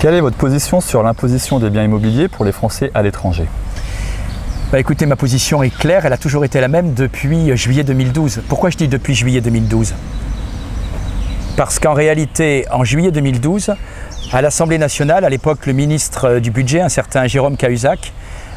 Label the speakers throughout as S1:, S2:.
S1: Quelle est votre position sur l'imposition des biens immobiliers pour les Français à l'étranger?
S2: Écoutez, ma position est claire, elle a toujours été la même depuis juillet 2012. Pourquoi je dis depuis juillet 2012? Parce qu'en réalité, en juillet 2012, à l'Assemblée nationale, à l'époque, le ministre du budget, un certain Jérôme Cahuzac,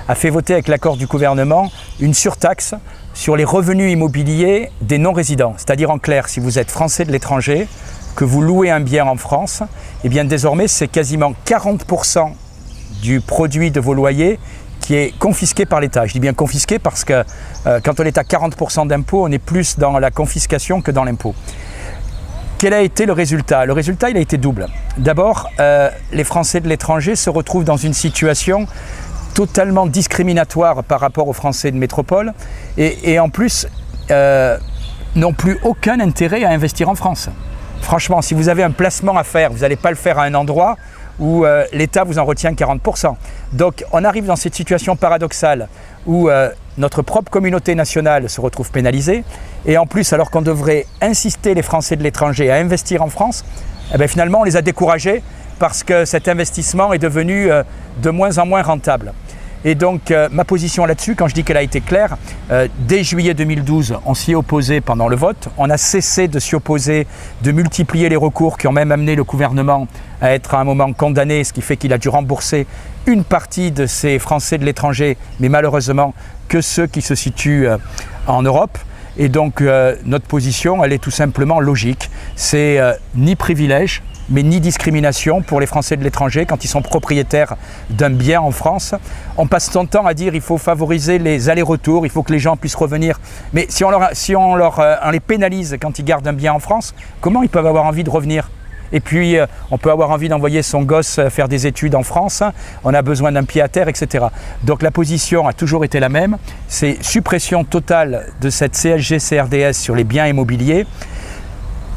S2: a fait voter avec l'accord du gouvernement une surtaxe sur les revenus immobiliers des non-résidents. C'est-à-dire en clair, si vous êtes français de l'étranger, que vous louez un bien en France, et bien désormais c'est quasiment 40% du produit de vos loyers qui est confisqué par l'État. Je dis bien confisqué parce que quand on est à 40% d'impôt, on est plus dans la confiscation que dans l'impôt. Quel a été le résultat? Le résultat, il a été double. D'abord, les Français de l'étranger se retrouvent dans une situation totalement discriminatoire par rapport aux Français de métropole et en plus n'ont plus aucun intérêt à investir en France. Franchement, si vous avez un placement à faire, vous n'allez pas le faire à un endroit où l'État vous en retient 40%. Donc on arrive dans cette situation paradoxale où notre propre communauté nationale se retrouve pénalisée et en plus, alors qu'on devrait inciter les Français de l'étranger à investir en France, finalement on les a découragés parce que cet investissement est devenu de moins en moins rentable. Et donc ma position là-dessus, quand je dis qu'elle a été claire, dès juillet 2012, on s'y est opposé pendant le vote. On a cessé de s'y opposer, de multiplier les recours qui ont même amené le gouvernement à être à un moment condamné, ce qui fait qu'il a dû rembourser une partie de ces Français de l'étranger, mais malheureusement que ceux qui se situent en Europe. Et donc notre position, elle est tout simplement logique. C'est ni privilège, mais ni discrimination pour les Français de l'étranger quand ils sont propriétaires d'un bien en France. On passe son temps à dire qu'il faut favoriser les allers-retours, il faut que les gens puissent revenir. Mais si on les pénalise quand ils gardent un bien en France, comment ils peuvent avoir envie de revenir? Et puis, on peut avoir envie d'envoyer son gosse faire des études en France, on a besoin d'un pied à terre, etc. Donc la position a toujours été la même, c'est suppression totale de cette CSG-CRDS sur les biens immobiliers.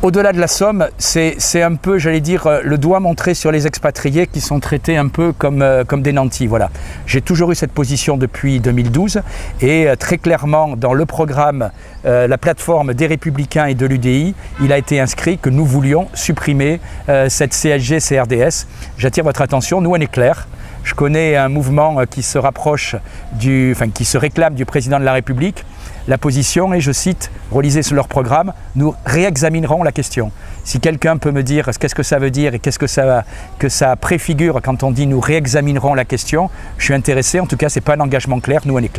S2: Au-delà de la somme, c'est un peu, j'allais dire, le doigt montré sur les expatriés qui sont traités un peu comme des nantis. Voilà. J'ai toujours eu cette position depuis 2012 et très clairement dans le programme, la plateforme des Républicains et de l'UDI, il a été inscrit que nous voulions supprimer cette CSG-CRDS. J'attire votre attention, nous on est clair. Je connais un mouvement qui se rapproche qui se réclame du président de la République. La position est, je cite, relisez leur programme, nous réexaminerons la question. Si quelqu'un peut me dire qu'est-ce que ça veut dire et qu'est-ce que ça préfigure quand on dit nous réexaminerons la question, je suis intéressé. En tout cas, ce n'est pas un engagement clair, nous on est clair.